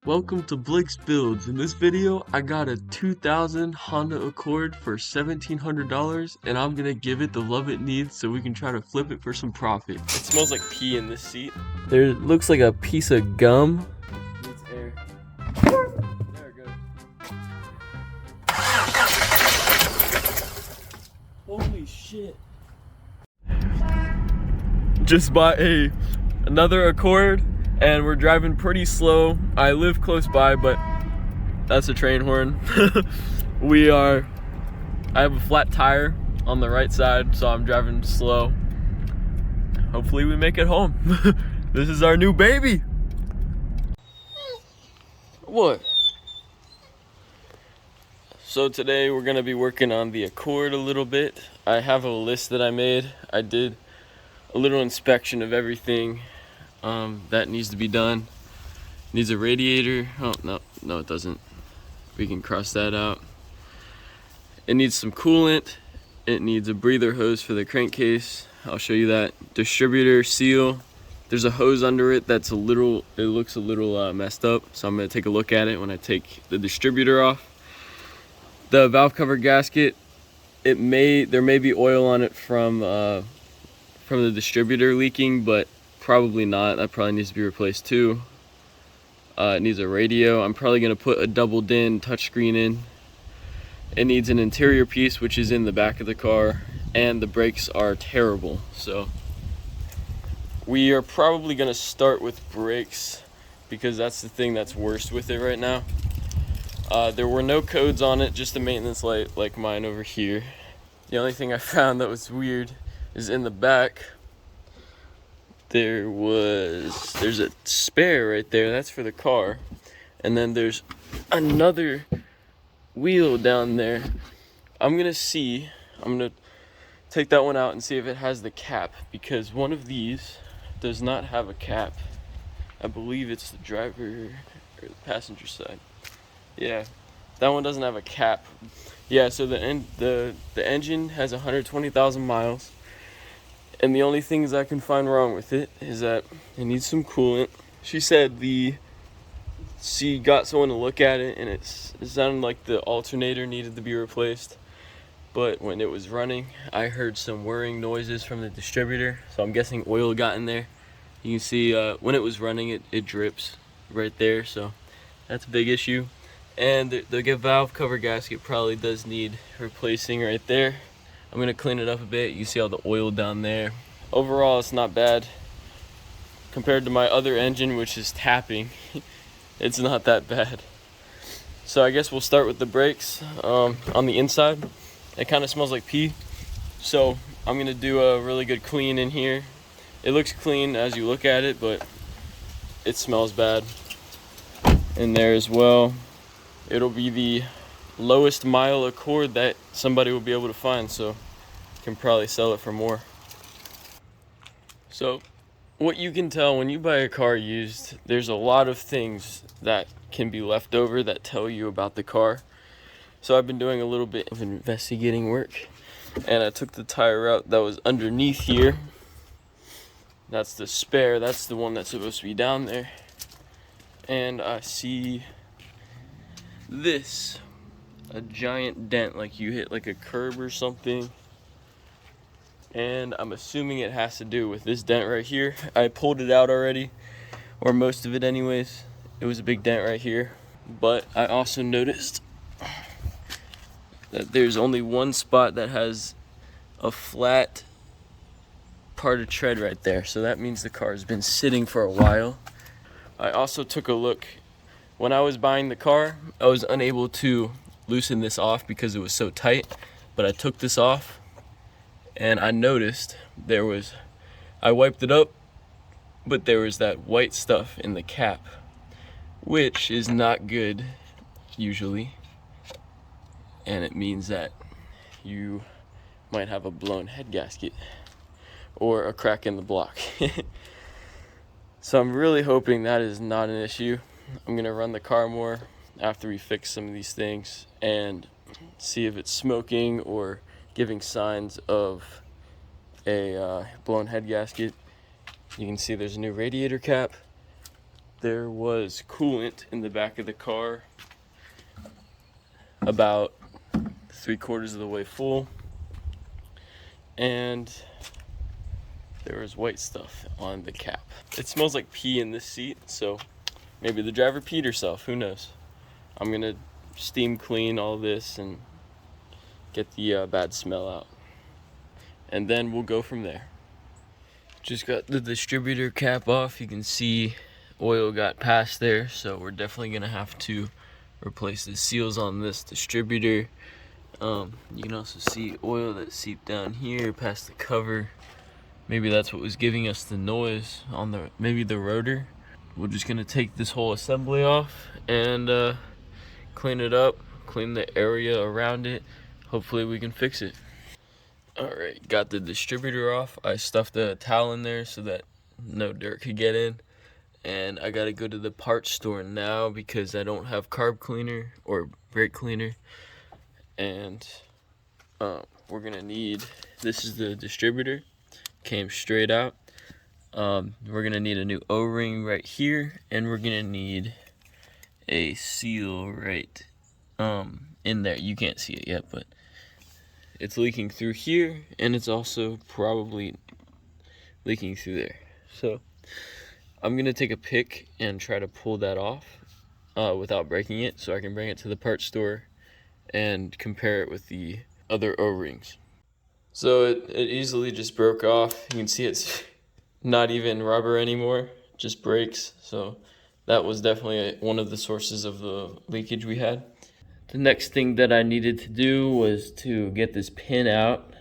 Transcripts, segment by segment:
Welcome to Blake's Builds. In this video, I got a 2000 Honda Accord for $1,700 and I'm gonna give it the love it needs so we can try to flip it for some profit. It smells like pee in this seat. There looks like a piece of gum. Needs air. There it goes. Holy shit. Just bought another Accord. And we're driving pretty slow. I live close by, but that's a train horn. I have a flat tire on the right side, so I'm driving slow. Hopefully we make it home. This is our new baby. What? So today we're gonna be working on the Accord a little bit. I have a list that I made. I did a little inspection of everything that needs to be done. Needs a radiator. Oh, no it doesn't. We can cross that out. It needs some coolant. It needs a breather hose for the crankcase. I'll show you that. Distributor seal. There's a hose under it that's it looks a little messed up, so I'm gonna take a look at it when I take the distributor off. The valve cover gasket, there may be oil on it from the distributor leaking, but probably not. That probably needs to be replaced too. It needs a radio. I'm probably gonna put a double DIN touchscreen in. It needs an interior piece, which is in the back of the car, and the brakes are terrible. So we are probably gonna start with brakes because that's the thing that's worst with it right now. There were no codes on it, just a maintenance light like mine over here. The only thing I found that was weird is in the back. There's a spare right there, that's for the car, and then there's another wheel down there. I'm gonna take that one out and see if it has the cap, because one of these does not have a cap. I believe it's the driver or the passenger side. Yeah, that one doesn't have a cap. Yeah, so the engine has 120,000 miles. And the only things I can find wrong with it is that it needs some coolant. She said she got someone to look at it and it sounded like the alternator needed to be replaced. But when it was running, I heard some whirring noises from the distributor. So I'm guessing oil got in there. You can see when it was running, it drips right there. So that's a big issue. And the valve cover gasket probably does need replacing right there. I'm gonna clean it up a bit. You see all the oil down there. Overall, it's not bad. Compared to my other engine, which is tapping, it's not that bad. So I guess we'll start with the brakes. On the inside, it kind of smells like pee. So I'm gonna do a really good clean in here. It looks clean as you look at it, but it smells bad in there as well. It'll be the lowest mile Accord that somebody will be able to find, so can probably sell it for more. So what you can tell when you buy a car used, there's a lot of things that can be left over that tell you about the car. So I've been doing a little bit of investigating work, and I took the tire out that was underneath here. That's the spare, that's the one that's supposed to be down there. And I see this, a giant dent, like you hit like a curb or something, and I'm assuming it has to do with this dent right here. I pulled it out already, or most of it anyways. It was a big dent right here, but I also noticed that there's only one spot that has a flat part of tread right there, so that means the car has been sitting for a while. I also took a look. When I was buying the car, I was unable to loosen this off because it was so tight, but I took this off and I noticed I wiped it up, but there was that white stuff in the cap, which is not good usually, and it means that you might have a blown head gasket or a crack in the block. So I'm really hoping that is not an issue. I'm gonna run the car more after we fix some of these things and see if it's smoking or giving signs of a blown head gasket. You can see there's a new radiator cap. there was coolant in the back of the car, about 3/4 of the way full, and there was white stuff on the cap. It smells like pee in this seat, so maybe the driver peed herself, who knows. I'm gonna steam clean all this and get the bad smell out, and then we'll go from there. Just got the distributor cap off. You can see oil got past there, so we're definitely gonna have to replace the seals on this distributor. You can also see oil that seeped down here past the cover. Maybe that's what was giving us the noise on maybe the rotor. We're just gonna take this whole assembly off and clean it up, clean the area around it. Hopefully we can fix it. Alright, got the distributor off. I stuffed a towel in there so that no dirt could get in. And I gotta go to the parts store now because I don't have carb cleaner or brake cleaner. And we're gonna need, this is the distributor, came straight out. We're gonna need a new O-ring right here, and we're gonna need a seal right in there. You can't see it yet, but it's leaking through here, and it's also probably leaking through there. So I'm gonna take a pick and try to pull that off without breaking it, so I can bring it to the parts store and compare it with the other O-rings. So it easily just broke off. You can see it's not even rubber anymore, just breaks. So that was definitely one of the sources of the leakage we had. The next thing that I needed to do was to get this pin out.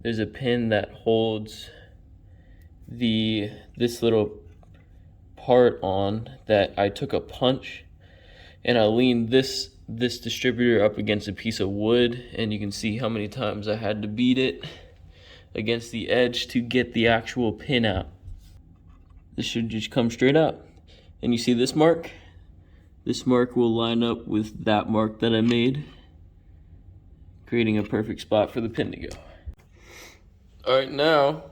There's a pin that holds this little part on that I took a punch, and I leaned this distributor up against a piece of wood, and you can see how many times I had to beat it against the edge to get the actual pin out. This should just come straight out. And you see this mark? This mark will line up with that mark that I made, creating a perfect spot for the pin to go. Alright, now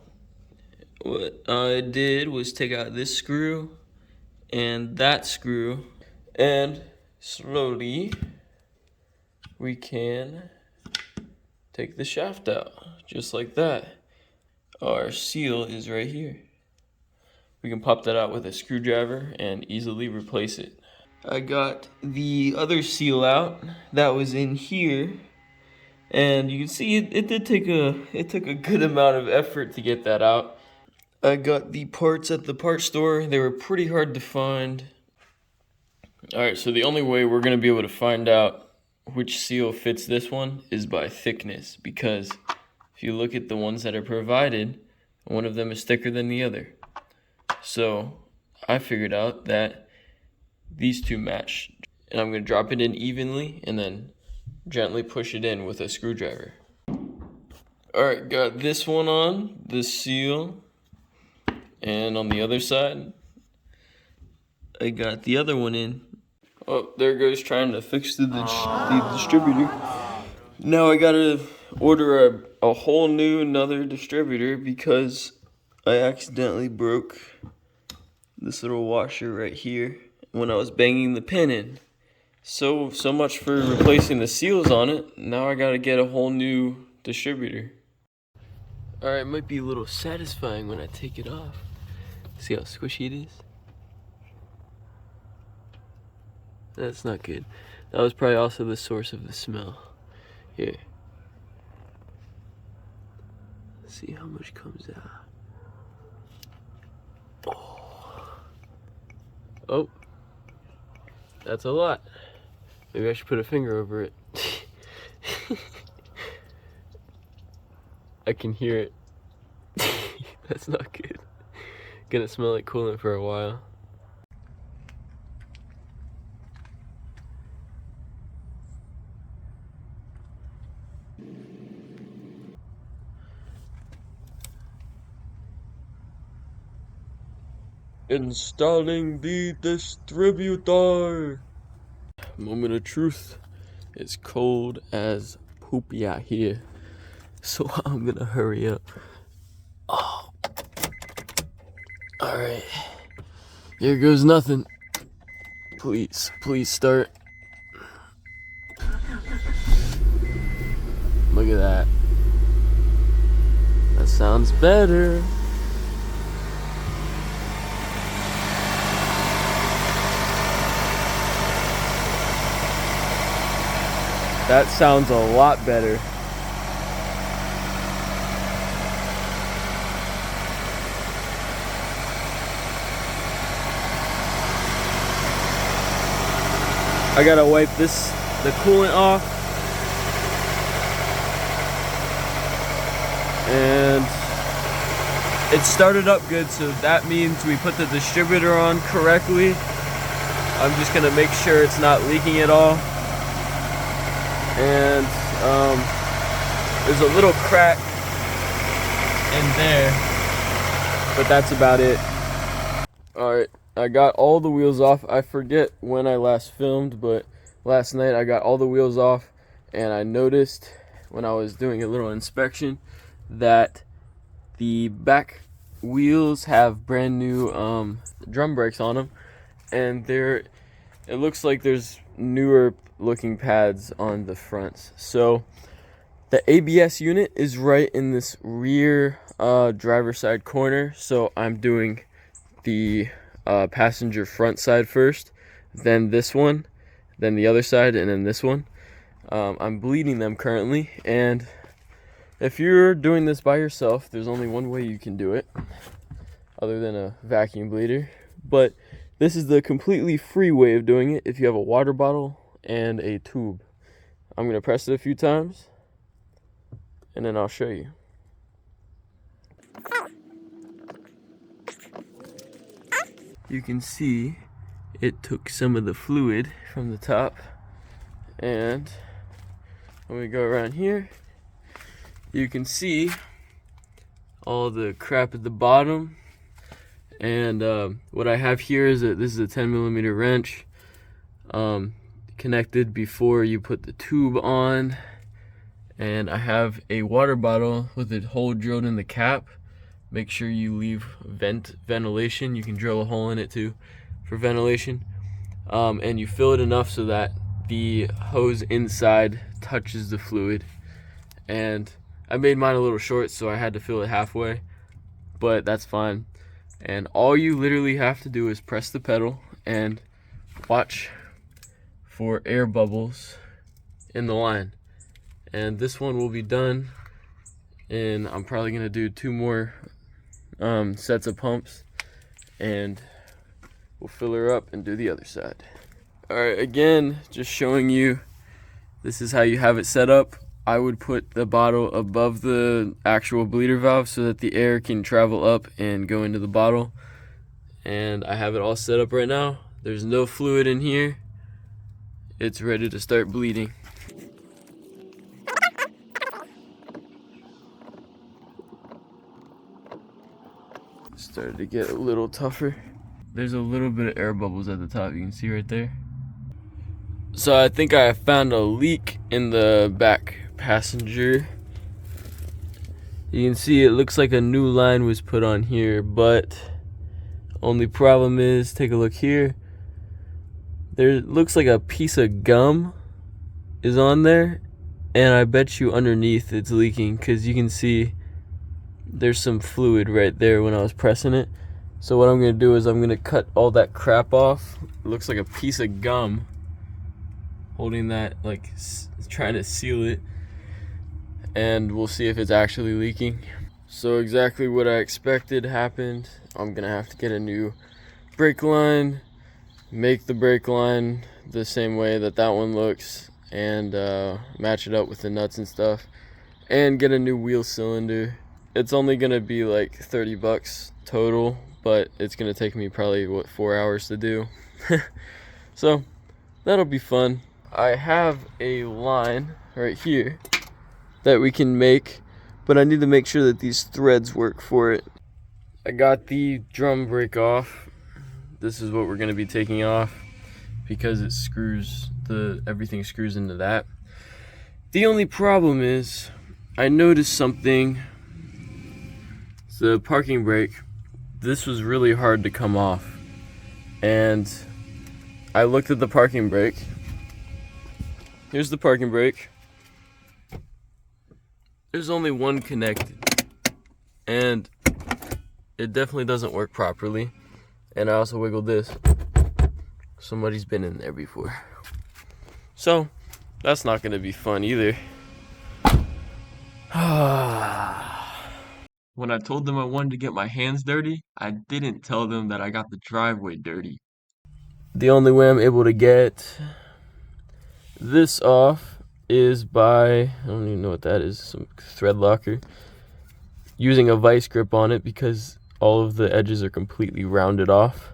what I did was take out this screw and that screw, and slowly we can take the shaft out, just like that. Our seal is right here. We can pop that out with a screwdriver and easily replace it. I got the other seal out that was in here, and you can see it took a good amount of effort to get that out. I got the parts at the parts store. They were pretty hard to find. Alright, so the only way we're going to be able to find out which seal fits this one is by thickness, because if you look at the ones that are provided, one of them is thicker than the other. So I figured out that these two match, and I'm going to drop it in evenly and then gently push it in with a screwdriver. Alright, got this one on, this seal, and on the other side I got the other one in. Oh, there goes trying to fix the distributor. Now I gotta order a whole new another distributor because I accidentally broke this little washer right here when I was banging the pin in. So much for replacing the seals on it. Now I gotta get a whole new distributor. Alright, it might be a little satisfying when I take it off. See how squishy it is? That's not good. That was probably also the source of the smell. Here. Let's see how much comes out. Oh. That's a lot. Maybe I should put a finger over it. I can hear it. That's not good. Gonna smell like coolant for a while. Installing the distributor. Moment of truth. It's cold as poopy out here, so I'm gonna hurry up. Oh. Alright. Here goes nothing. Please, please start. Look at that. That sounds better. That sounds a lot better. I gotta wipe the coolant off. And it started up good, so that means we put the distributor on correctly. I'm just gonna make sure it's not leaking at all. And there's a little crack in there, but that's about it. Alright, I got all the wheels off. I forget when I last filmed, but last night I got all the wheels off, and I noticed when I was doing a little inspection that the back wheels have brand new drum brakes on them, and it looks like there's newer looking pads on the fronts. So the ABS unit is right in this rear driver's side corner, so I'm doing the passenger front side first, then this one, then the other side, and then this one. I'm bleeding them currently, and if you're doing this by yourself, there's only one way you can do it other than a vacuum bleeder, but this is the completely free way of doing it if you have a water bottle and a tube. I'm going to press it a few times and then I'll show you. You can see it took some of the fluid from the top, and when we go around here, you can see all the crap at the bottom. And what I have here is this is a 10mm wrench connected before you put the tube on, and I have a water bottle with a hole drilled in the cap. Make sure you leave ventilation. You can drill a hole in it too for ventilation, and you fill it enough so that the hose inside touches the fluid. And I made mine a little short, so I had to fill it halfway, but that's fine. And all you literally have to do is press the pedal and watch for air bubbles in the line. And this one will be done, and I'm probably gonna do 2 more sets of pumps, and we'll fill her up and do the other side. Alright, again, just showing you, this is how you have it set up. I would put the bottle above the actual bleeder valve so that the air can travel up and go into the bottle. And I have it all set up right now. There's no fluid in here. It's ready to start bleeding. Started to get a little tougher. There's a little bit of air bubbles at the top, you can see right there. So I think I found a leak in the back passenger. You can see it looks like a new line was put on here, but only problem is, take a look here, there looks like a piece of gum is on there, and I bet you underneath it's leaking, because you can see there's some fluid right there when I was pressing it. So what I'm going to do is I'm going to cut all that crap off. It looks like a piece of gum holding that, like trying to seal it, and we'll see if it's actually leaking. So exactly what I expected happened. I'm gonna have to get a new brake line, make the brake line the same way that one looks, and match it up with the nuts and stuff, and get a new wheel cylinder. It's only gonna be like 30 bucks total, but it's gonna take me probably 4 hours to do. So that'll be fun. I have a line right here that we can make, but I need to make sure that these threads work for it. I got the drum brake off. This is what we're going to be taking off because it screws, everything screws into that. The only problem is I noticed something. The parking brake, this was really hard to come off. and I looked at the parking brake. Here's the parking brake. There's only one connected, and it definitely doesn't work properly. And I also wiggled this. Somebody's been in there before. So that's not gonna be fun either. When I told them I wanted to get my hands dirty, I didn't tell them that I got the driveway dirty. The only way I'm able to get this off is by, I don't even know what that is, some thread locker. Using a vice grip on it because all of the edges are completely rounded off.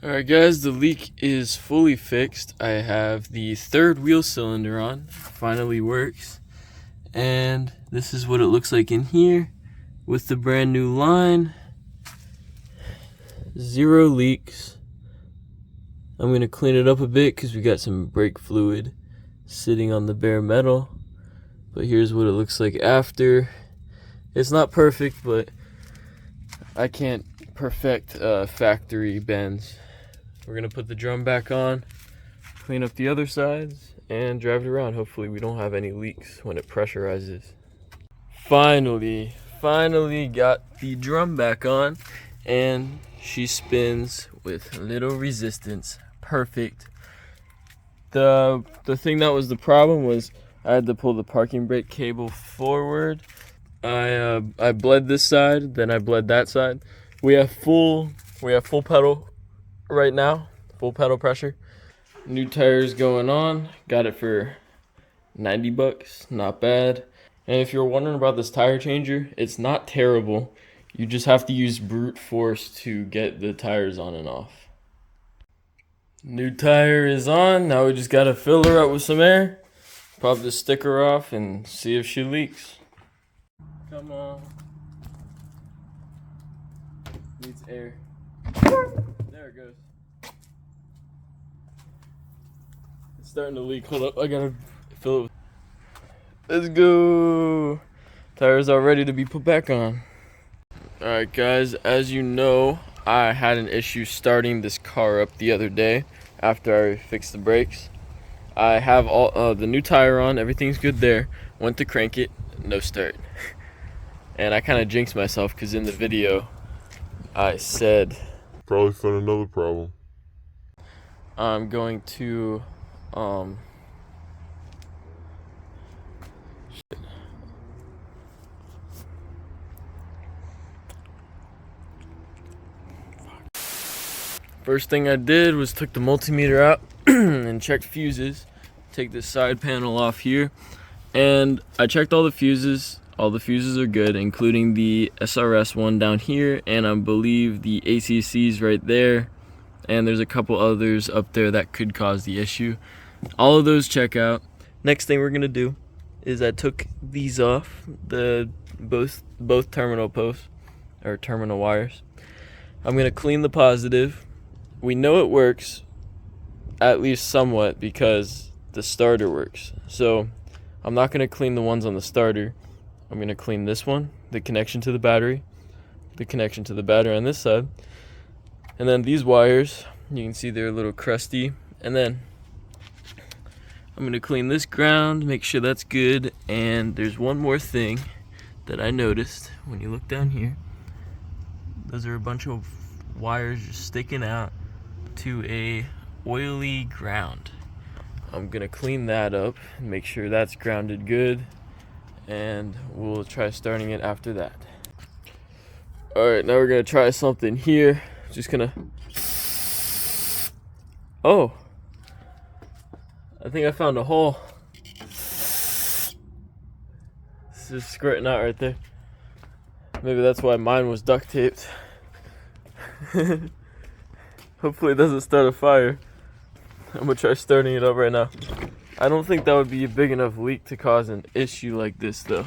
Alright guys, the leak is fully fixed. I have the third wheel cylinder on, finally works. And this is what it looks like in here with the brand new line. 0 leaks. I'm going to clean it up a bit because we got some brake fluid sitting on the bare metal. But here's what it looks like after. It's not perfect, but I can't perfect factory bends. We're going to put the drum back on, clean up the other sides, and drive it around. Hopefully we don't have any leaks when it pressurizes. Finally got the drum back on, and she spins with little resistance. Perfect. The thing that was the problem was I had to pull the parking brake cable forward. I bled this side, then I bled that side. We have full pedal right now, full pedal pressure. New tires going on. Got it for 90 bucks, not bad. And if you're wondering about this tire changer, it's not terrible. You just have to use brute force to get the tires on and off. New tire is on. Now we just gotta fill her up with some air, pop the sticker off, and see if she leaks. Come on. Needs air. There it goes. It's starting to leak. Hold up, I gotta fill it with. Let's go. Tires are ready to be put back on. Alright guys, as you know, I had an issue starting this car up the other day after I fixed the brakes. I have all the new tire on, everything's good there. Went to crank it, no start. And I kind of jinxed myself because in the video I said probably found another problem. I'm going to First thing I did was took the multimeter out and checked fuses. Take this side panel off here, and I checked all the fuses. All the fuses are good, including the SRS one down here, and I believe the ACC's right there, and there's a couple others up there that could cause the issue. All of those check out. Next thing we're gonna do is I took these off, the both terminal posts or terminal wires. I'm gonna clean the positive. We know it works, at least somewhat, because the starter works. So I'm not gonna clean the ones on the starter. I'm gonna clean this one, the connection to the battery on this side, and then these wires, you can see they're a little crusty. And then I'm gonna clean this ground, make sure that's good. And there's one more thing that I noticed when you look down here. Those are a bunch of wires just sticking out to a oily ground. I'm gonna clean that up and make sure that's grounded good, and we'll try starting it after that. Alright, now we're gonna try something here. Just gonna, oh, I think I found a hole. It's just squirting out right there. Maybe that's why mine was duct taped. Hopefully it doesn't start a fire. I'm gonna try starting it up right now. I don't think that would be a big enough leak to cause an issue like this though.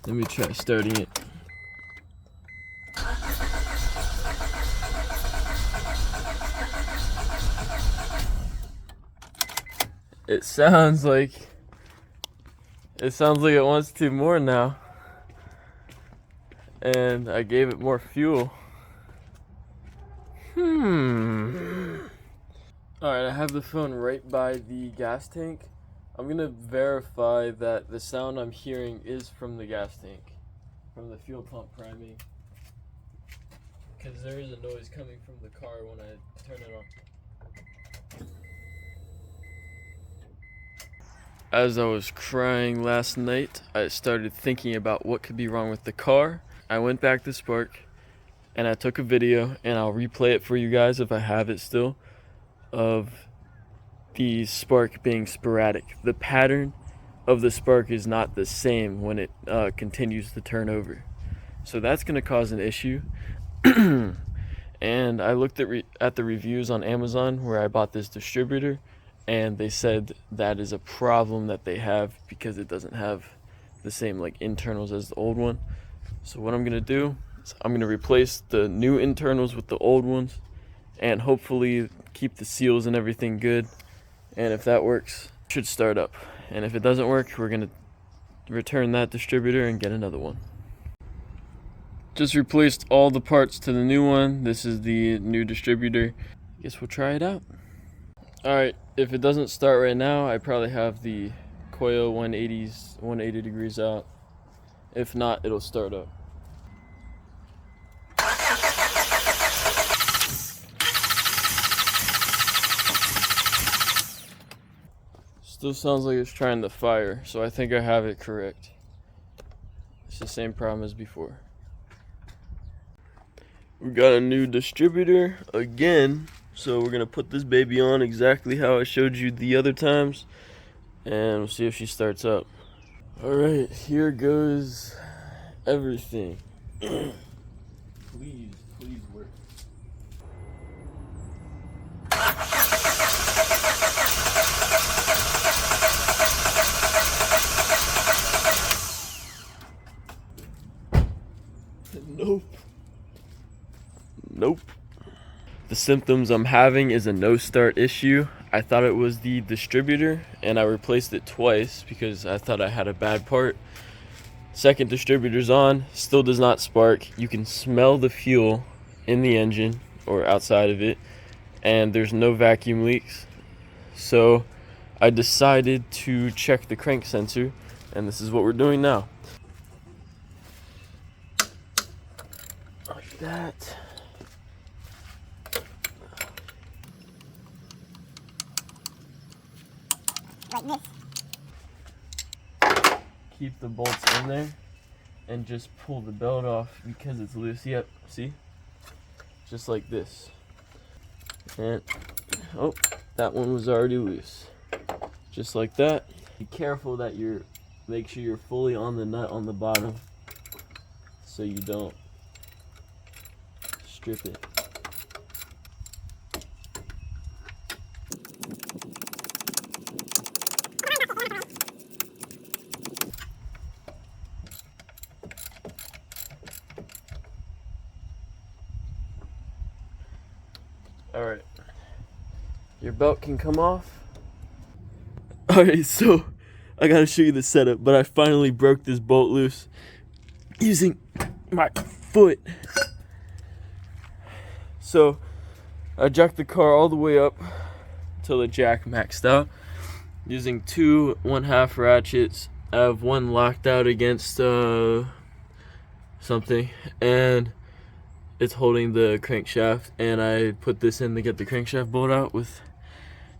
Let me try starting it. It sounds like it wants to more now. And I gave it more fuel. Alright, I have the phone right by the gas tank. I'm gonna verify that the sound I'm hearing is from the gas tank, from the fuel pump priming. Because there is a noise coming from the car when I turn it on. As I was crying last night, I started thinking about what could be wrong with the car. I went back to Spark and I took a video, and I'll replay it for you guys if I have it still, of the spark being sporadic. The pattern of the spark is not the same when it continues to turn over. So that's going to cause an issue. And I looked at the reviews on Amazon where I bought this distributor, and they said that is a problem that they have because it doesn't have the same like internals as the old one. So what I'm going to do is I'm going to replace the new internals with the old ones and hopefully keep the seals and everything good. And if that works, it should start up. And if it doesn't work, we're going to return that distributor and get another one. Just replaced all the parts to the new one. This is the new distributor. Guess we'll try it out. Alright, if it doesn't start right now, I probably have the coil 180 degrees out. If not, it'll start up. Still sounds like it's trying to fire, so I think I have it correct. It's the same problem as before. We got a new distributor again, so we're gonna put this baby on exactly how I showed you the other times, and we'll see if she starts up. Alright, here goes everything. Please work. Nope. The symptoms I'm having is a no start issue. I thought it was the distributor and I replaced it twice because I thought I had a bad part. Second distributor's on, still does not spark. You can smell the fuel in the engine or outside of it, and there's no vacuum leaks. So I decided to check the crank sensor, and this is what we're doing now. Like that. Like this. Keep the bolts in there and just pull the belt off because it's loose. Yep, see? Just like this. And oh, that one was already loose. Just like that. Be careful that make sure you're fully on the nut on the bottom so you don't strip it. Alright, your belt can come off. Alright, so I gotta show you the setup, but I finally broke this bolt loose using my foot. So I jacked the car all the way up until the jack maxed out using two 1/2 ratchets. I have one locked out against something, and it's holding the crankshaft, and I put this in to get the crankshaft bolt out with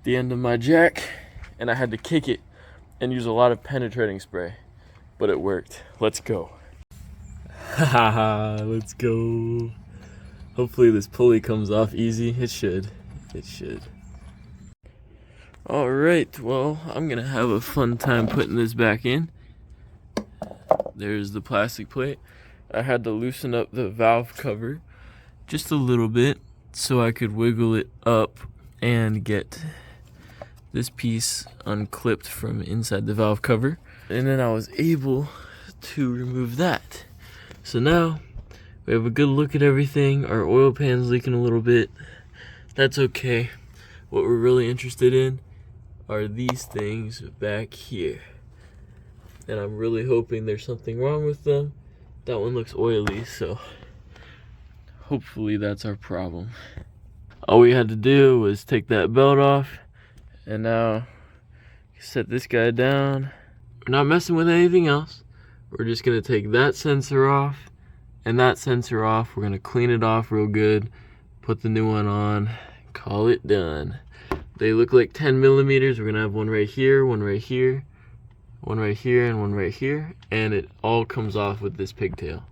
the end of my jack, and I had to kick it and use a lot of penetrating spray, but it worked. Let's go. Haha, let's go. Hopefully this pulley comes off easy. It should. Alright, well, I'm gonna have a fun time putting this back in. There's the plastic plate. I had to loosen up the valve cover just a little bit so I could wiggle it up and get this piece unclipped from inside the valve cover, and then I was able to remove that. So now we have a good look at everything. Our oil pan's leaking a little bit. That's okay. What we're really interested in are these things back here, and I'm really hoping there's something wrong with them. That one looks oily, so hopefully that's our problem. All we had to do was take that belt off, and now set this guy down. We're not messing with anything else. We're just gonna take that sensor off and that sensor off. We're gonna clean it off real good, put the new one on, call it done. They look like 10 millimeters. We're gonna have one right here, one right here, one right here, and one right here, and it all comes off with this pigtail.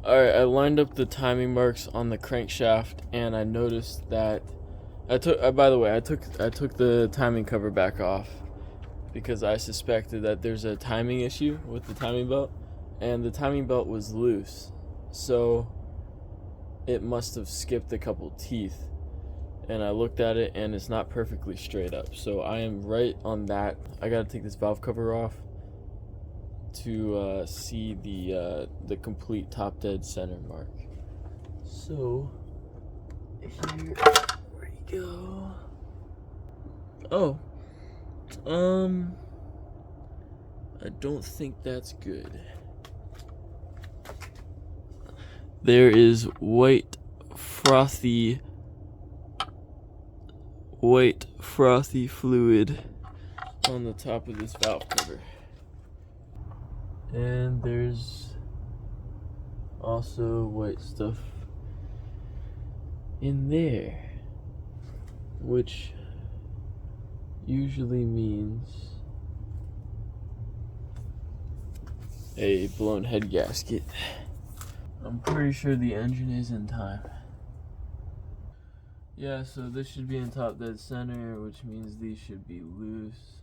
Alright, I lined up the timing marks on the crankshaft, and I noticed that by the way, I took the timing cover back off because I suspected that there's a timing issue with the timing belt, and the timing belt was loose, so it must have skipped a couple teeth. And I looked at it, and it's not perfectly straight up, so I am right on that. I gotta take this valve cover off to see the complete top dead center mark. So here we go. Oh, I don't think that's good. There is white frothy fluid on the top of this valve cover. And there's also white stuff in there, which usually means a blown head gasket. I'm pretty sure the engine is in time. Yeah, so this should be in top dead center, which means these should be loose.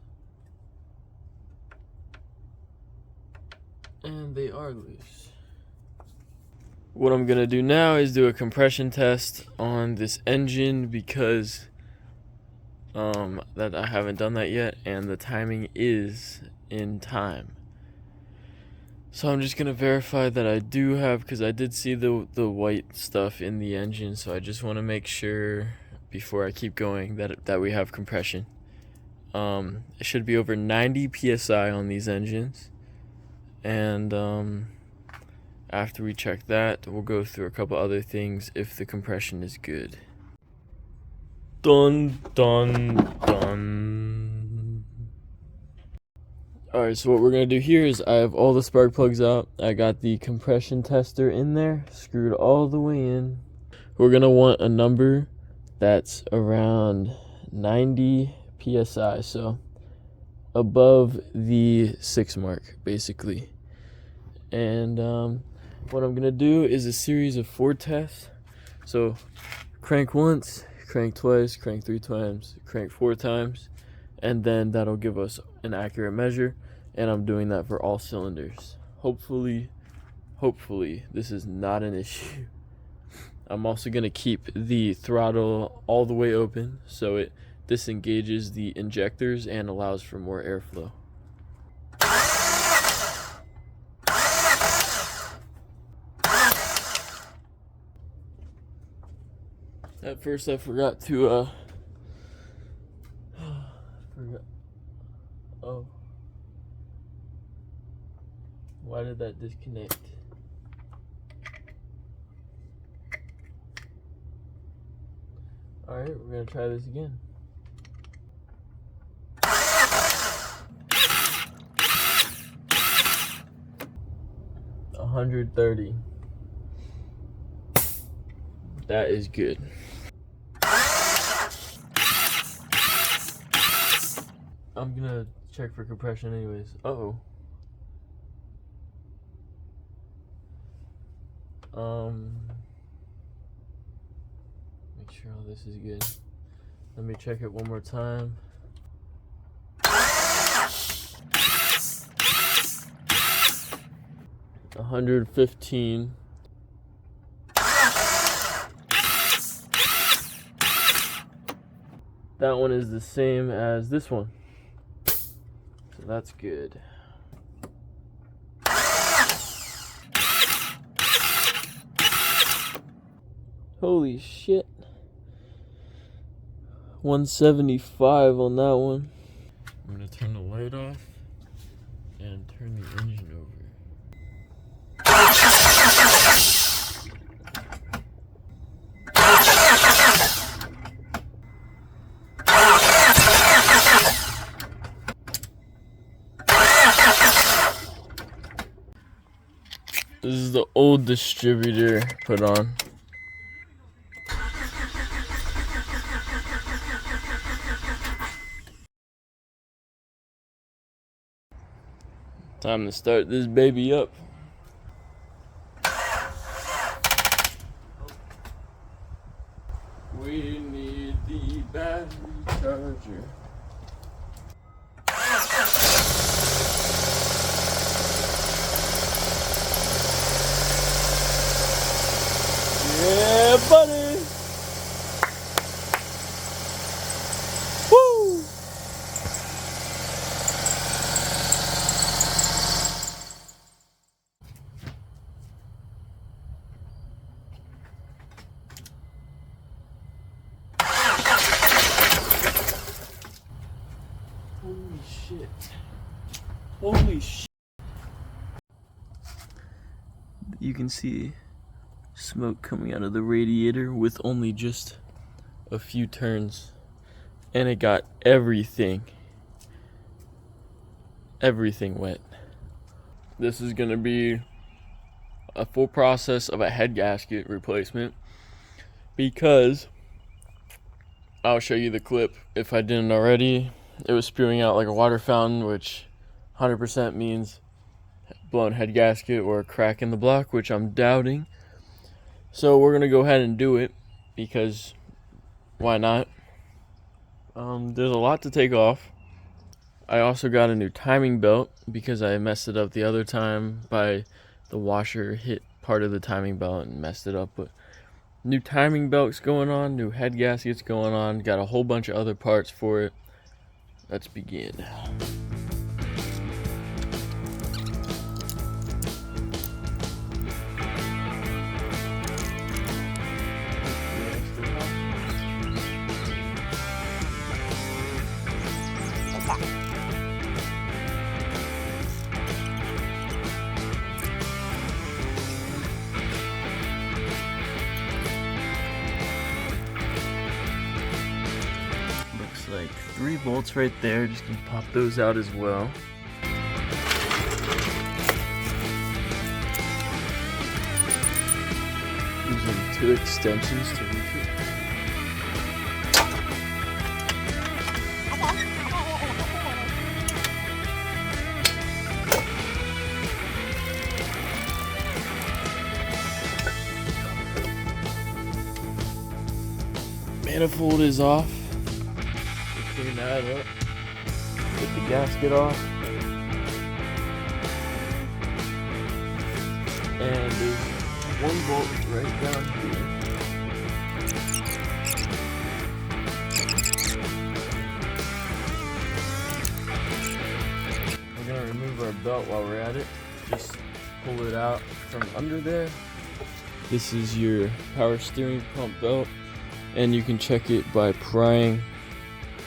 And they are loose. What I'm gonna do now is do a compression test on this engine because that I haven't done that yet, and the timing is in time. So I'm just gonna verify that I do have, because I did see the white stuff in the engine, so I just want to make sure before I keep going that we have compression. It should be over 90 psi on these engines. And after we check that, we'll go through a couple other things if the compression is good. Dun dun dun. Alright, so what we're gonna do here is I have all the spark plugs out. I got the compression tester in there, screwed all the way in. We're gonna want a number that's around 90 psi, so above the 6 mark, basically. And what I'm gonna do is a series of 4 tests. So crank once, crank twice, crank 3 times, crank 4 times, and then that'll give us an accurate measure. And I'm doing that for all cylinders. Hopefully this is not an issue. I'm also gonna keep the throttle all the way open so it disengages the injectors and allows for more airflow. At first I forgot to oh, why did that disconnect? Alright, we're gonna try this again. $130. That is good. I'm gonna check for compression anyways. Uh-oh. Make sure all this is good. Let me check it one more time. $115. That one is the same as this one, so that's good. Holy shit. 175 on that one. I'm gonna turn the light off and turn the engine over. This is the old distributor put on. Time to start this baby up. We need the battery charger. Yeah, buddy. Woo! Holy shit. Holy shit. You can see smoke coming out of the radiator with only just a few turns, and it got everything wet. This is gonna be a full process of a head gasket replacement, because I'll show you the clip if I didn't already. It was spewing out like a water fountain, which 100% means blown head gasket or a crack in the block, which I'm doubting. So we're gonna go ahead and do it, because why not? There's a lot to take off. I also got a new timing belt because I messed it up the other time by the washer hit part of the timing belt and messed it up. But new timing belts going on, new head gaskets going on, got a whole bunch of other parts for it. Let's begin. Like 3 bolts right there, just gonna pop those out as well. Using 2 extensions to reach it. Manifold is off. Clean that up. Get the gasket off. And there's 1 bolt right down here. We're gonna remove our belt while we're at it. Just pull it out from under there. This is your power steering pump belt, and you can check it by prying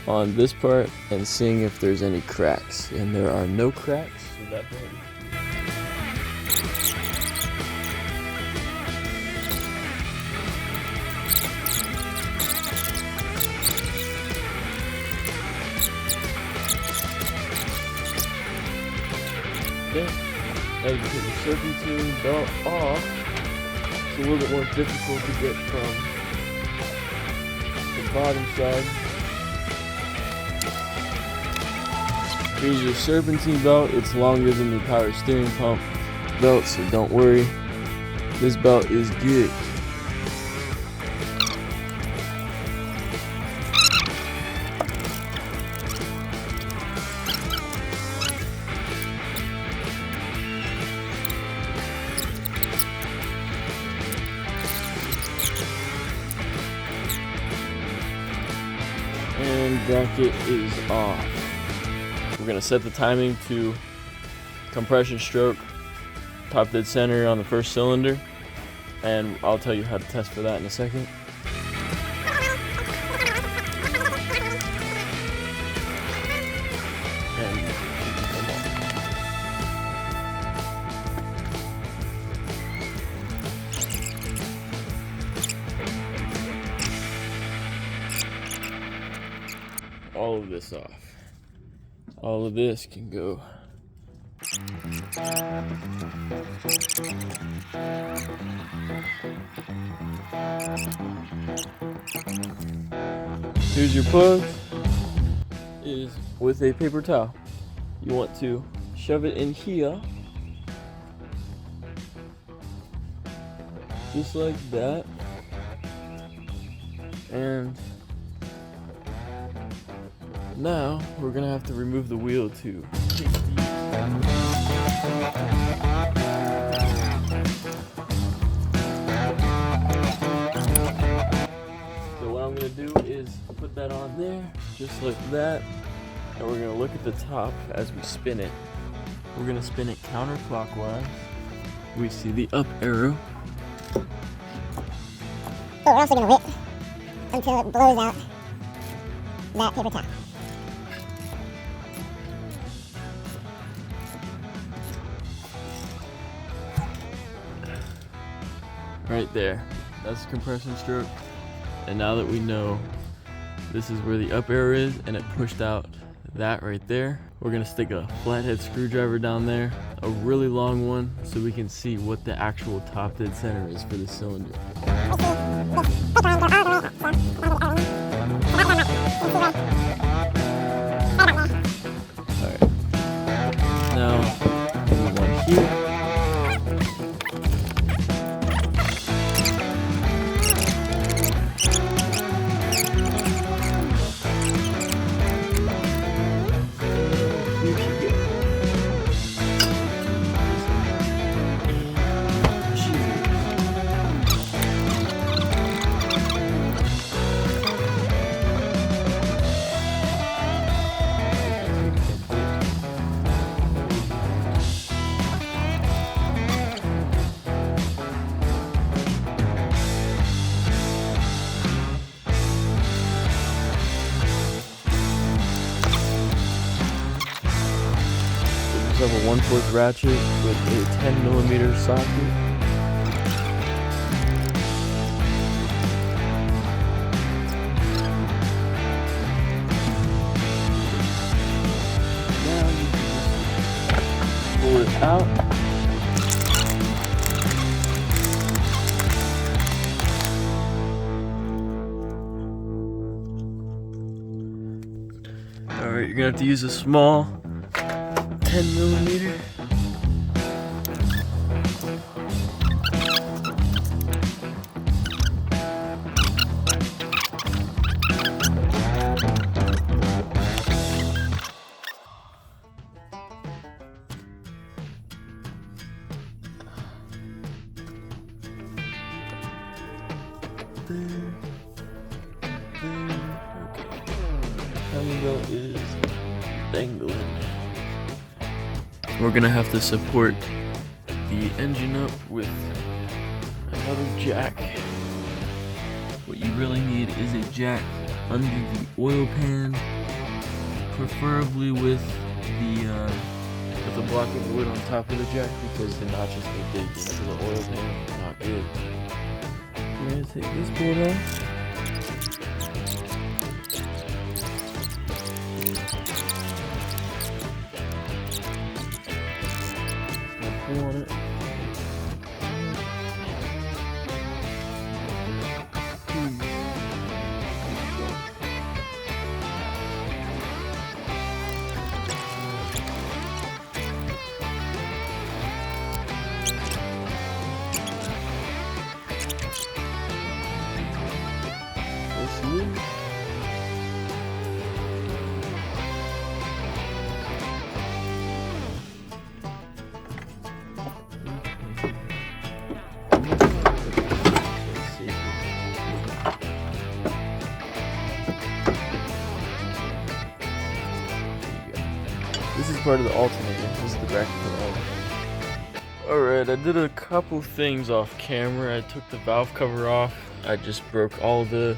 on this part and seeing if there's any cracks, and there are no cracks, so that belt. Okay, now you can take the serpentine belt off. It's a little bit more difficult to get from the bottom side. Here's your serpentine belt. It's longer than the power steering pump belt, so don't worry. This belt is good. And bracket is off. We're gonna set the timing to compression stroke, top dead center on the first cylinder, and I'll tell you how to test for that in a second. all of this off. All of this can go. Here's your plug. Is with a paper towel. You want to shove it in here, just like that, and now we're gonna have to remove the wheel too. So what I'm gonna do is put that on there, just like that, and we're gonna look at the top as we spin it. We're gonna spin it counterclockwise. We see the up arrow. So we're also gonna whip until it blows out that paper towel. Right there. That's the compression stroke. And now that we know this is where the up arrow is and it pushed out that right there, we're gonna stick a flathead screwdriver down there, a really long one, so we can see what the actual top dead center is for the cylinder. Alright. Now, move on here. Have a 1/4 ratchet with a 10mm socket. Now you can pull it out. Alright, you're gonna have to use a small 10mm. Okay. Timing belt is dangling. We're gonna have to support the engine up with another jack. What you really need is a jack under the oil pan, preferably with the block of wood on top of the jack, because the notches will dig into the oil pan. Not good. We're gonna take this board off. On it. This is part of the alternator. This is the bracket for the alternator. Alright, I did a couple things off camera. I took the valve cover off. I just broke all the...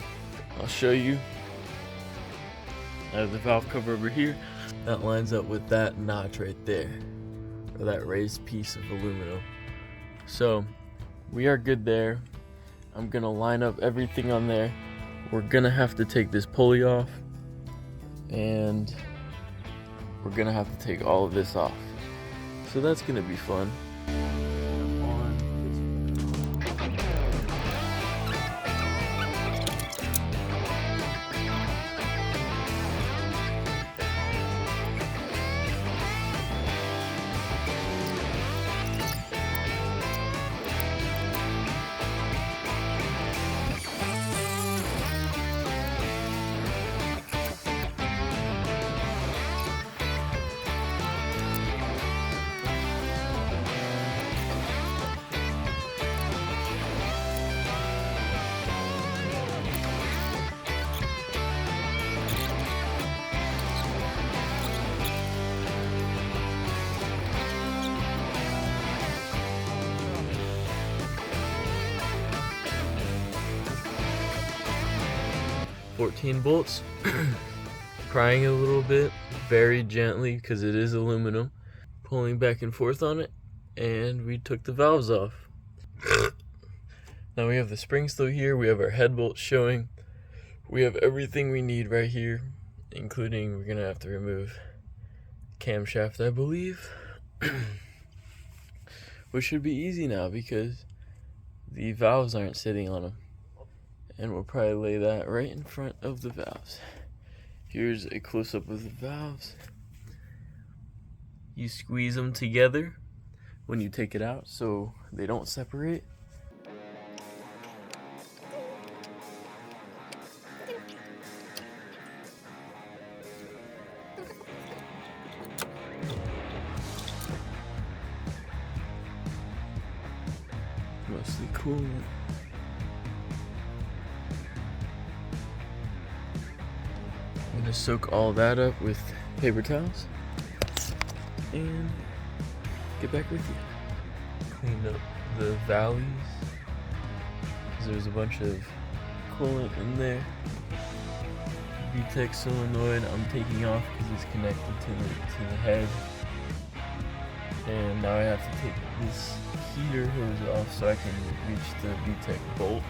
I'll show you. I have the valve cover over here. That lines up with that notch right there. Or that raised piece of aluminum. So, we are good there. I'm gonna line up everything on there. We're gonna have to take this pulley off. and we're gonna have to take all of this off. So that's gonna be fun. Bolts, prying a little bit, very gently because it is aluminum, pulling back and forth on it, and we took the valves off. Now we have the spring still here, we have our head bolts showing, we have everything we need right here, including we're gonna have to remove the camshaft, I believe, which should be easy now because the valves aren't sitting on them. And we'll probably lay that right in front of the valves. Here's a close-up of the valves. You squeeze them together when you take it out so they don't separate. Mostly coolant. I'm gonna soak all that up with paper towels and get back with you. Clean up the valleys because there's a bunch of coolant in there. VTEC solenoid I'm taking off because it's connected to the head, and now I have to take this heater hose off so I can reach the VTEC bolt.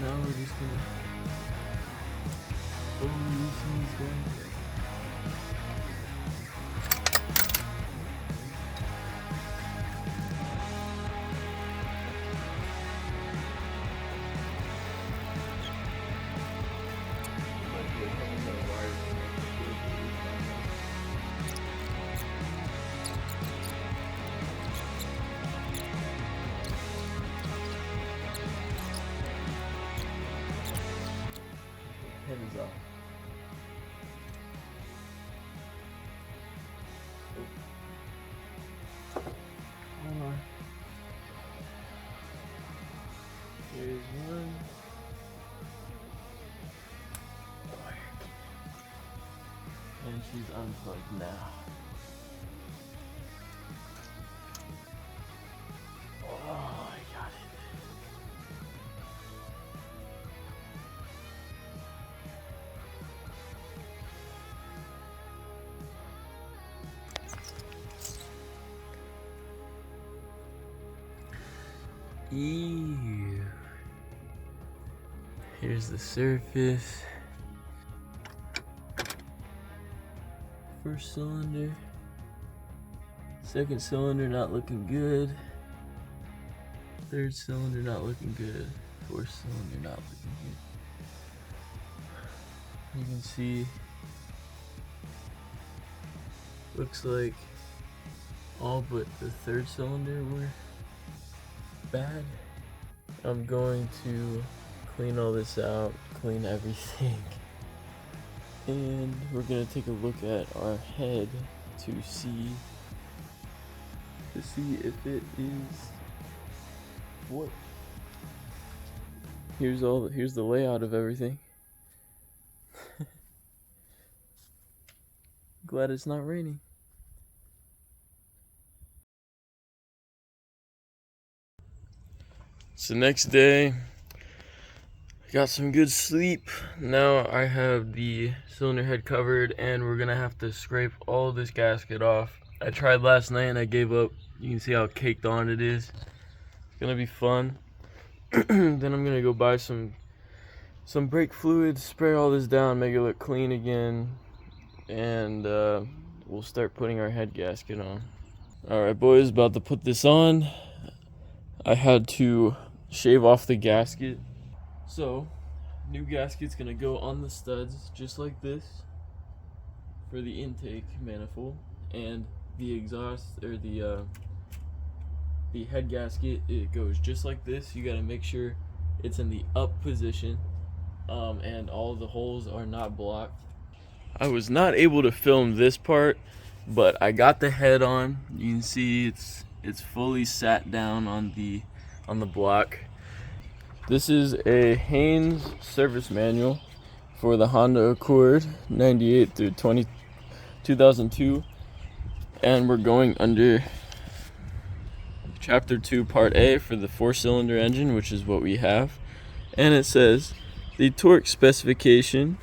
Now we're just gonna loosen these guys. Head is off. Hold on. Here's one. And she's unplugged now. Oh, I got it. Ew. Here's the surface. First cylinder. Second cylinder not looking good. Third cylinder not looking good. Fourth cylinder not looking good. You can see, looks like all but the third cylinder were bad. I'm going to clean all this out, clean everything, and we're gonna take a look at our head to see if it is what. Here's the layout of everything. Glad it's not raining. It's the next day. Got some good sleep. Now I have the cylinder head covered, and we're gonna have to scrape all this gasket off I tried last night and I gave up. You can see how caked on it is. It's gonna be fun. Then I'm gonna go buy some brake fluid, spray all this down, make it look clean again, and we'll start putting our head gasket on. Alright boys, about to put this on. I had to shave off the gasket. So, new gasket's gonna go on the studs just like this for the intake manifold, and the exhaust or the head gasket, it goes just like this. You gotta make sure it's in the up position, and all the holes are not blocked. I was not able to film this part, but I got the head on. You can see it's fully sat down on the block. This is a Haynes service manual for the Honda Accord 98 through 2002, and we're going under Chapter 2, Part A for the 4-cylinder engine, which is what we have. And it says the torque specification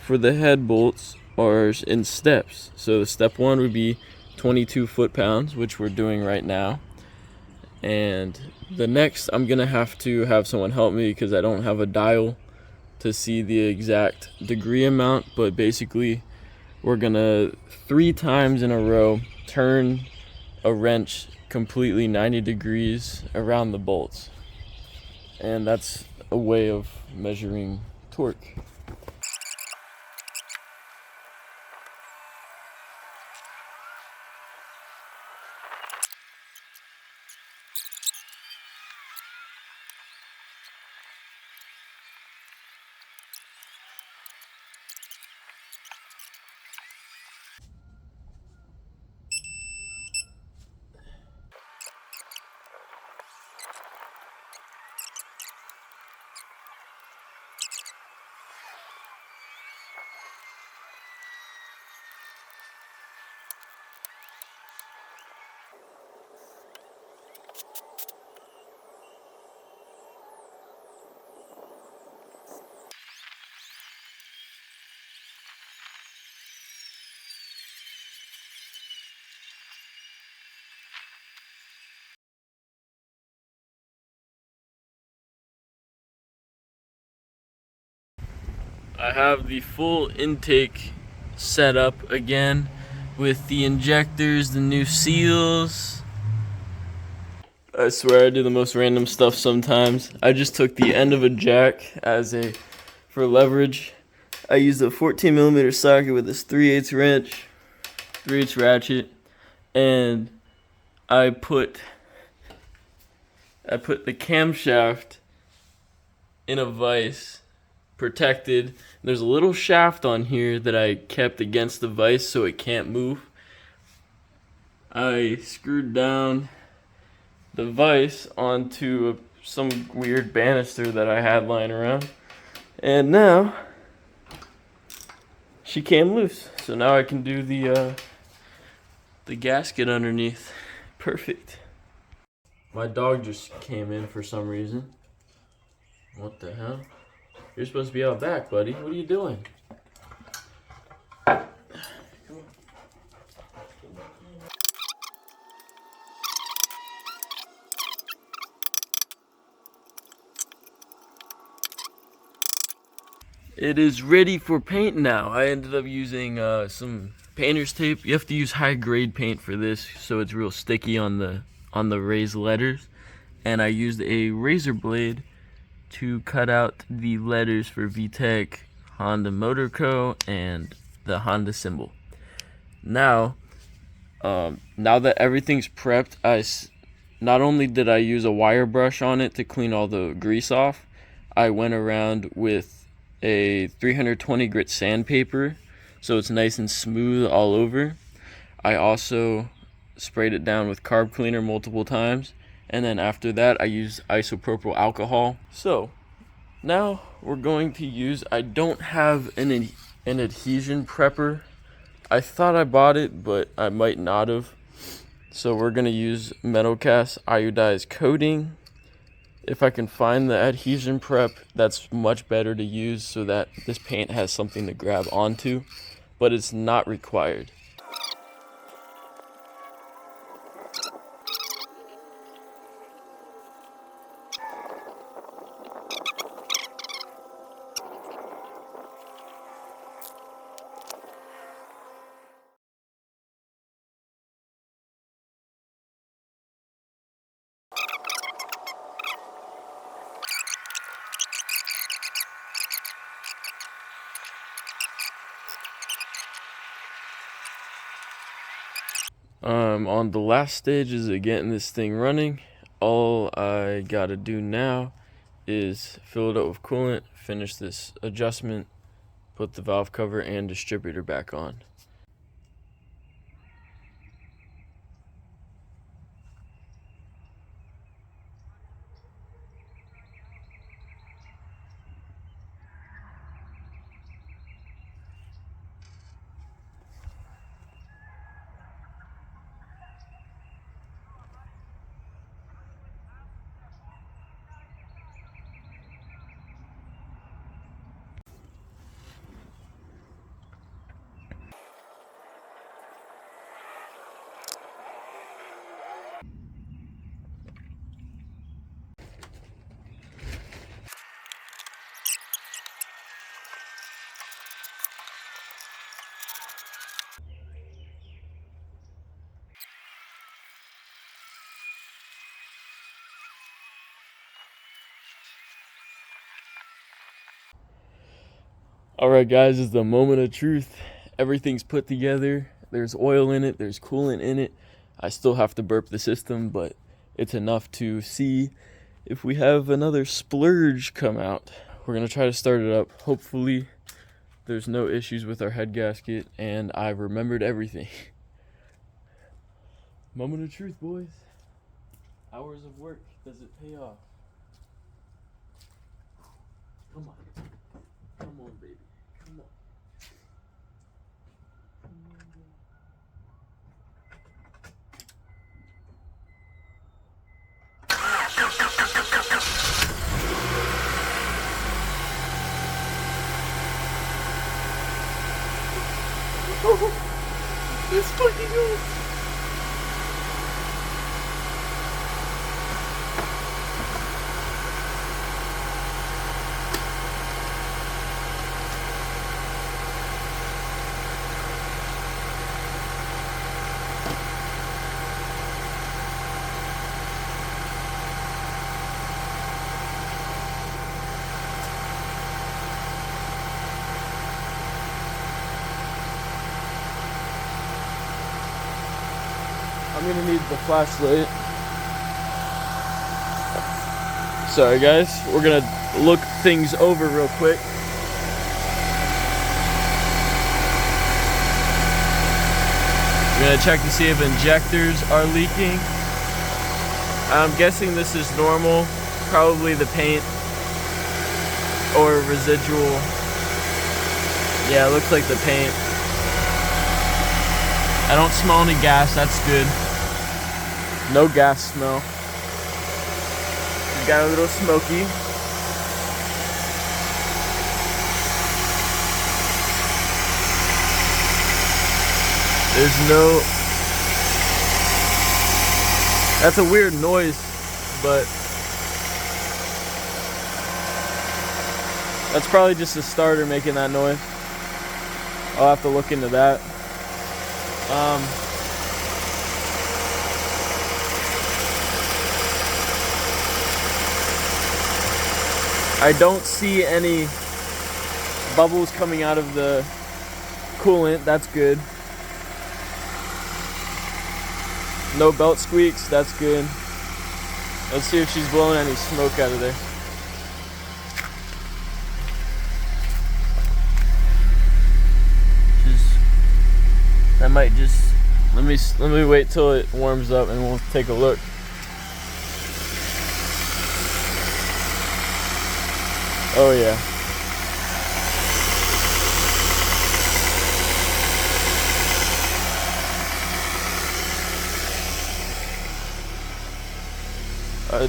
for the head bolts are in steps. So step 1 would be 22 foot-pounds, which we're doing right now. And the next, I'm gonna have to have someone help me because I don't have a dial to see the exact degree amount, but basically we're gonna 3 times in a row turn a wrench completely 90 degrees around the bolts, and that's a way of measuring torque. I have the full intake set up again with the injectors, the new seals. I swear I do the most random stuff sometimes. I just took the end of a jack for leverage. I used a 14mm socket with this 3/8 wrench, 3/8 ratchet, and I put the camshaft in a vise, protected. There's a little shaft on here that I kept against the vise so it can't move. I screwed down the vise onto some weird banister that I had lying around, and now she came loose. So now I can do the gasket underneath. Perfect. My dog just came in for some reason. What the hell? You're supposed to be out back, buddy. What are you doing? It is ready for paint now. I ended up using some painter's tape. You have to use high grade paint for this, so it's real sticky on the raised letters. And I used a razor blade to cut out the letters for VTEC, Honda Motor Co., and the Honda symbol. Now that everything's prepped, not only did I use a wire brush on it to clean all the grease off, I went around with a 320 grit sandpaper so it's nice and smooth all over. I also sprayed it down with carb cleaner multiple times, and then after that I used isopropyl alcohol. So now we're going to use, I don't have an adhesion prepper. I thought I bought it, but I might not have. So we're going to use metal cast iodized coating. If I can find the adhesion prep, that's much better to use so that this paint has something to grab onto, but it's not required. On the last stages of getting this thing running. All I gotta do now is fill it up with coolant, finish this adjustment, put the valve cover and distributor back on. Alright guys, it's the moment of truth. Everything's put together. There's oil in it, there's coolant in it. I still have to burp the system, but it's enough to see if we have another splurge come out. We're gonna try to start it up. Hopefully there's no issues with our head gasket and I've remembered everything. Moment of truth, boys. Hours of work, does it pay off? Come on. Come on, baby. Come on. Oh, it's fucking good. I'm gonna need the flashlight. Sorry guys, we're gonna look things over real quick. We're gonna check to see if injectors are leaking. I'm guessing this is normal, probably the paint or residual. Yeah, it looks like the paint. I don't smell any gas, that's good. No gas smell. Got a little smoky. There's no... That's a weird noise, but that's probably just the starter making that noise. I'll have to look into that. I don't see any bubbles coming out of the coolant, that's good. No belt squeaks, that's good. Let's see if she's blowing any smoke out of there. That might just, let me wait till it warms up and we'll take a look. Oh yeah.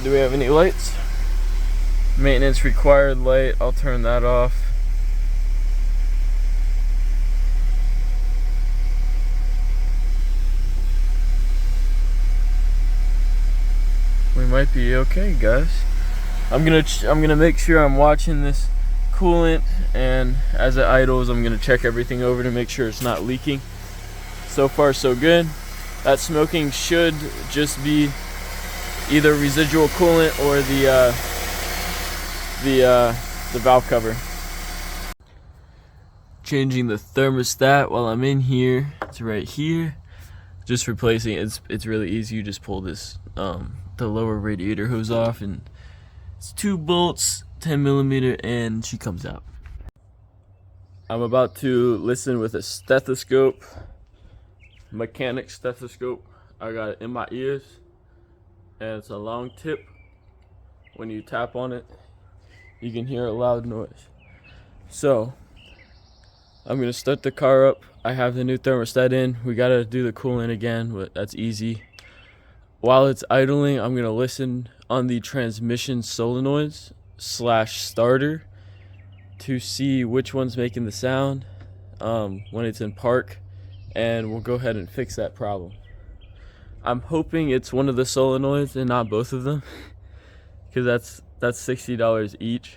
Do we have any lights? Maintenance required light, I'll turn that off. We might be okay, guys. I'm gonna make sure I'm watching this coolant, and as it idles, I'm gonna check everything over to make sure it's not leaking. So far, so good. That smoking should just be either residual coolant or the valve cover. Changing the thermostat while I'm in here. It's right here. just replacing it. It's really easy. You just pull this the lower radiator hose off, and it's 2 bolts, 10mm, and she comes out. I'm about to listen with a stethoscope, mechanic stethoscope. I got it in my ears, and it's a long tip. When you tap on it, you can hear a loud noise. So I'm gonna start the car up. I have the new thermostat in. We gotta do the coolant again, but that's easy. While it's idling, I'm gonna listen on the transmission solenoids / starter to see which one's making the sound when it's in park, and we'll go ahead and fix that problem. I'm hoping it's one of the solenoids and not both of them, because that's $60 each.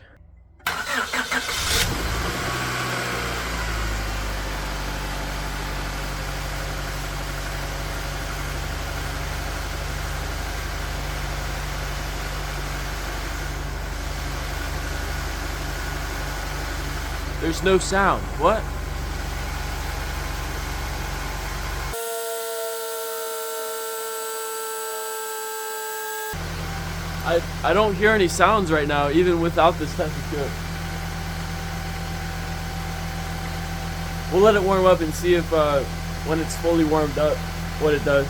There's no sound. What? I don't hear any sounds right now, even without the stethoscope. We'll let it warm up and see if when it's fully warmed up, what it does.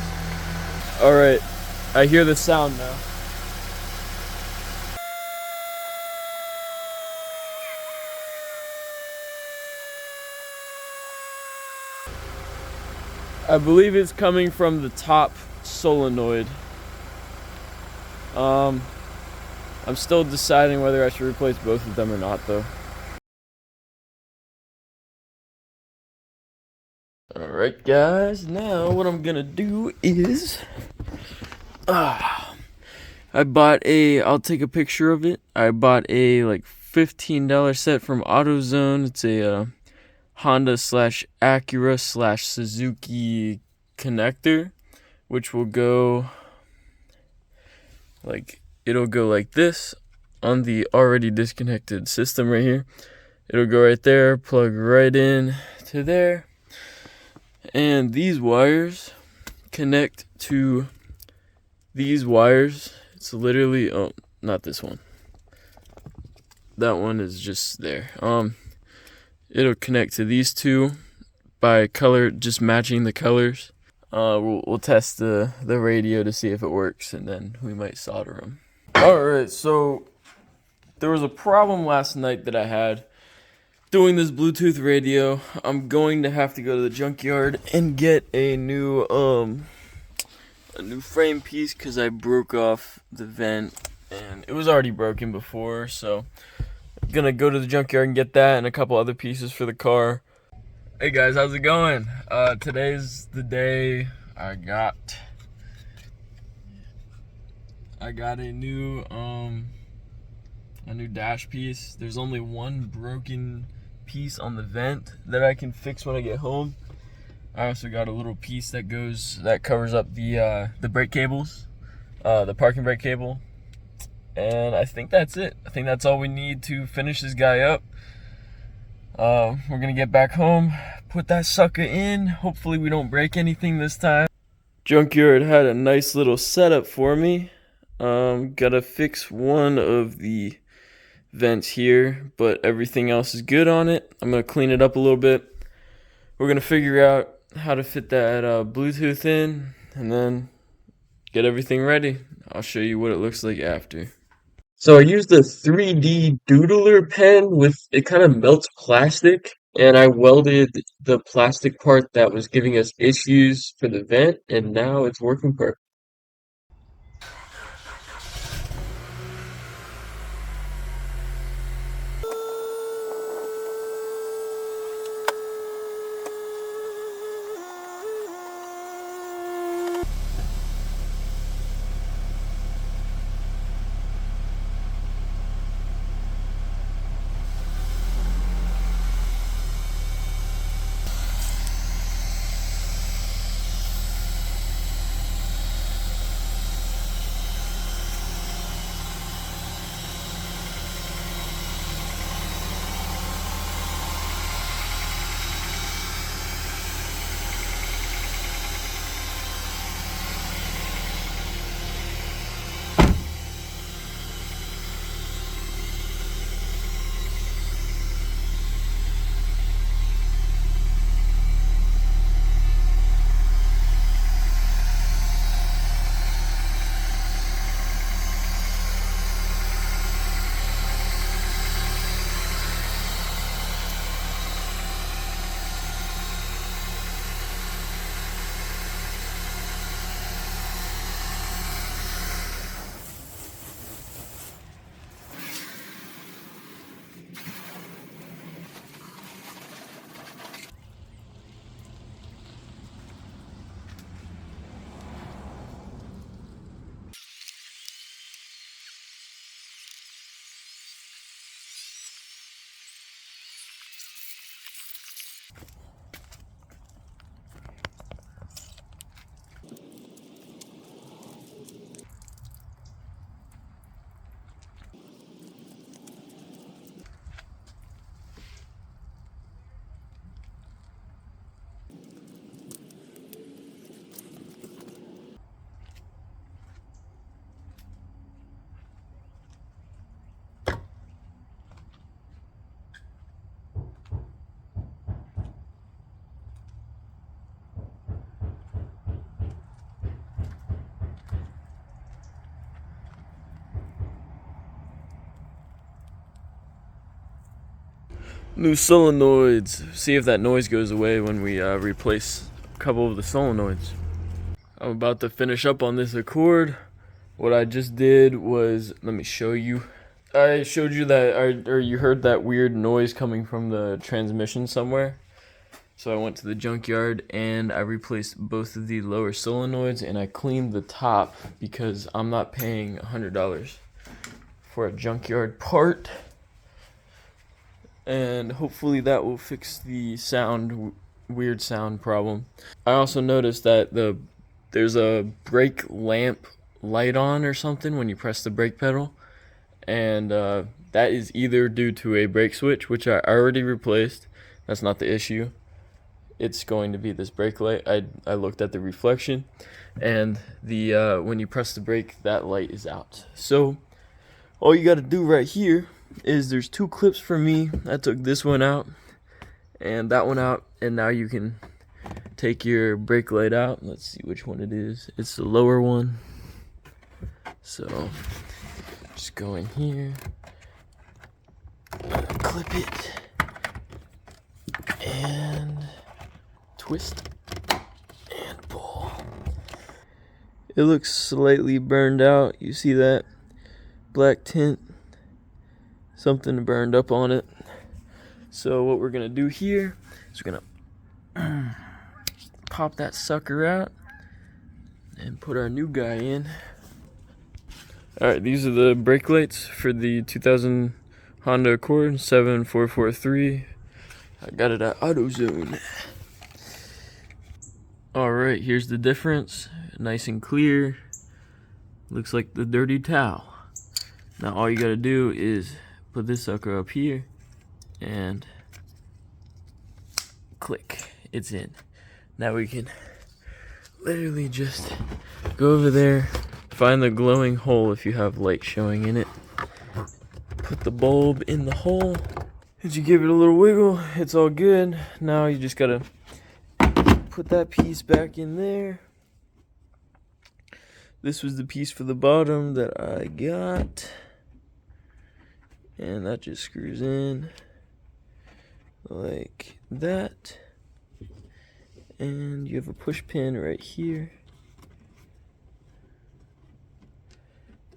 All right, I hear the sound now. I believe it's coming from the top solenoid. I'm still deciding whether I should replace both of them or not, though. Alright guys, now what I'm gonna do is I bought I'll take a picture of it. I bought a like $15 set from AutoZone. It's a Honda / Acura / Suzuki connector, which will go like, it'll go like this on the already disconnected system right here. It'll go right there, plug right in to there, and these wires connect to these wires. It's literally, oh, not this one, that one is just there. It'll connect to these two by color, just matching the colors. We'll test the radio to see if it works, and then we might solder them. Alright, so there was a problem last night that I had doing this Bluetooth radio. I'm going to have to go to the junkyard and get a new frame piece, because I broke off the vent and it was already broken before, so I'm gonna go to the junkyard and get that and a couple other pieces for the car. Hey guys, how's it going? Today's the day I got a new dash piece. There's only one broken piece on the vent that I can fix when I get home. I also got a little piece that covers up the brake cables, the parking brake cable, and I think that's it. I think that's all we need to finish this guy up. We're gonna get back home, put that sucker in. Hopefully we don't break anything this time. Junkyard had a nice little setup for me. Gotta fix one of the vents here, but everything else is good on it. I'm gonna clean it up a little bit. We're gonna figure out how to fit that Bluetooth in, and then get everything ready. I'll show you what it looks like after. So I used a 3D doodler pen it kind of melts plastic, and I welded the plastic part that was giving us issues for the vent, and now it's working perfect. New solenoids. See if that noise goes away when we replace a couple of the solenoids. I'm about to finish up on this Accord. What I just did was, let me show you. I showed you that, or you heard that weird noise coming from the transmission somewhere. So I went to the junkyard and I replaced both of the lower solenoids and I cleaned the top because I'm not paying $100 for a junkyard part. And hopefully that will fix the weird sound problem. I also noticed that there's a brake lamp light on or something when you press the brake pedal, and that is either due to a brake switch, which I already replaced. That's not the issue. It's going to be this brake light. I looked at the reflection, and the when you press the brake, that light is out. So all you got to do right here is there's two clips for me. I took this one out and that one out, and now you can take your brake light out. Let's see which one it is. It's the lower one. So just go in here, clip it, and twist and pull. It looks slightly burned out. You see that black tint? Something burned up on it. So what we're gonna do here is we're gonna pop that sucker out and put our new guy in. Alright, these are the brake lights for the 2000 Honda Accord 7443. I got it at AutoZone. Alright, here's the difference. Nice and clear. Looks like the dirty towel. Now all you gotta do is put this sucker up here and click. It's in. Now we can literally just go over there, find the glowing hole if you have light showing in it, put the bulb in the hole, and you give it a little wiggle, it's all good. Now you just gotta put that piece back in there. This was the piece for the bottom that I got, and that just screws in like that, and you have a push pin right here.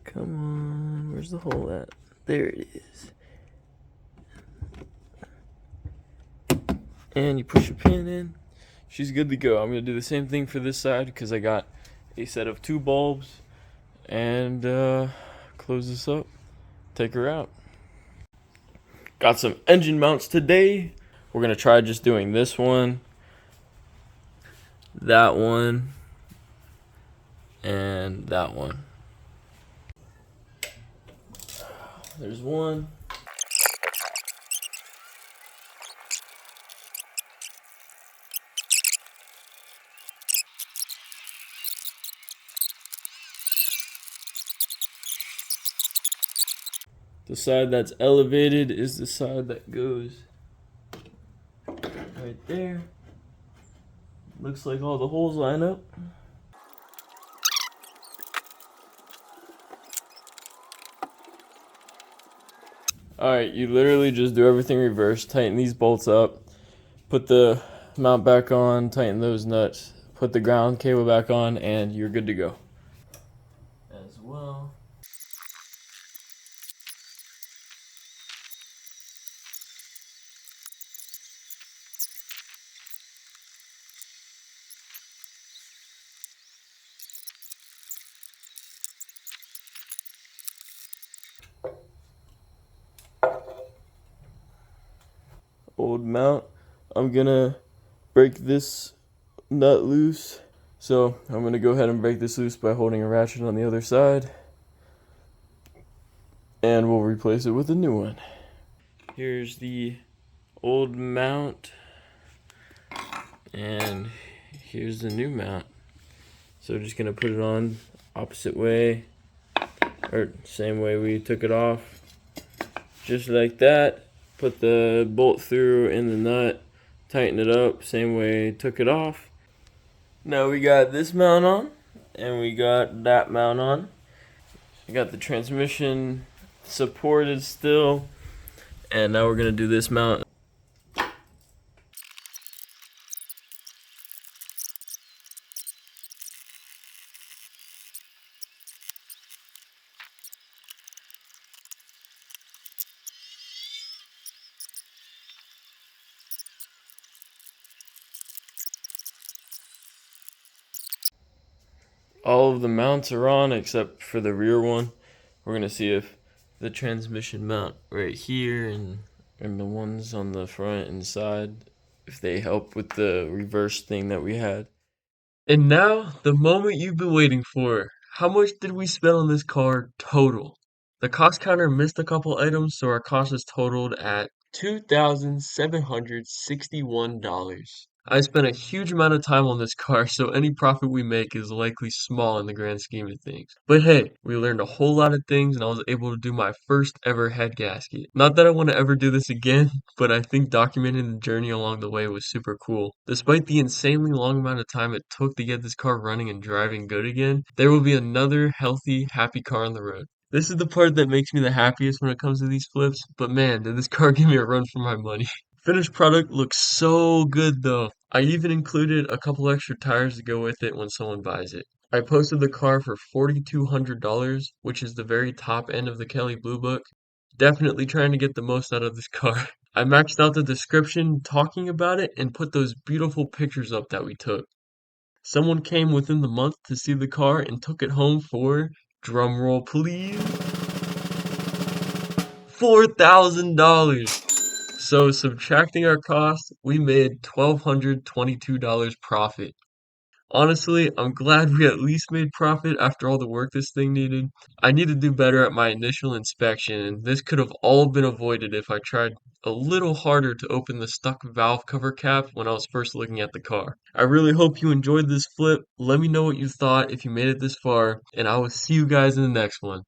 Come on, where's the hole at? There it is. And you push a pin in. She's good to go. I'm gonna do the same thing for this side because I got a set of 2 bulbs, and close this up, take her out. Got some engine mounts today. We're gonna try just doing this one, that one, and that one. There's one. The side that's elevated is the side that goes right there. Looks like all the holes line up. Alright, you literally just do everything reverse. Tighten these bolts up, put the mount back on, tighten those nuts, put the ground cable back on, and you're good to go. As well. Old mount. I'm gonna break this nut loose. So I'm gonna go ahead and break this loose by holding a ratchet on the other side, and we'll replace it with a new one. Here's the old mount, and here's the new mount. So just gonna put it on opposite way, or same way we took it off, just like that. Put the bolt through in the nut, tighten it up, same way took it off. Now we got this mount on, and we got that mount on. We got the transmission supported still, and now we're gonna do this mount. All of the mounts are on except for the rear one. We're gonna see if the transmission mount right here and the ones on the front and side, if they help with the reverse thing that we had. And now, the moment you've been waiting for. How much did we spend on this car total? The cost counter missed a couple items, so our cost is totaled at $2,761. I spent a huge amount of time on this car, so any profit we make is likely small in the grand scheme of things. But hey, we learned a whole lot of things and I was able to do my first ever head gasket. Not that I want to ever do this again, but I think documenting the journey along the way was super cool. Despite the insanely long amount of time it took to get this car running and driving good again, there will be another healthy, happy car on the road. This is the part that makes me the happiest when it comes to these flips, but man, did this car give me a run for my money. Finished product looks so good though. I even included a couple extra tires to go with it when someone buys it. I posted the car for $4,200, which is the very top end of the Kelly Blue Book. Definitely trying to get the most out of this car. I maxed out the description talking about it and put those beautiful pictures up that we took. Someone came within the month to see the car and took it home for, drum roll please, $4,000. So subtracting our costs, we made $1,222 profit. Honestly, I'm glad we at least made profit after all the work this thing needed. I need to do better at my initial inspection, and this could have all been avoided if I tried a little harder to open the stuck valve cover cap when I was first looking at the car. I really hope you enjoyed this flip. Let me know what you thought if you made it this far, and I will see you guys in the next one.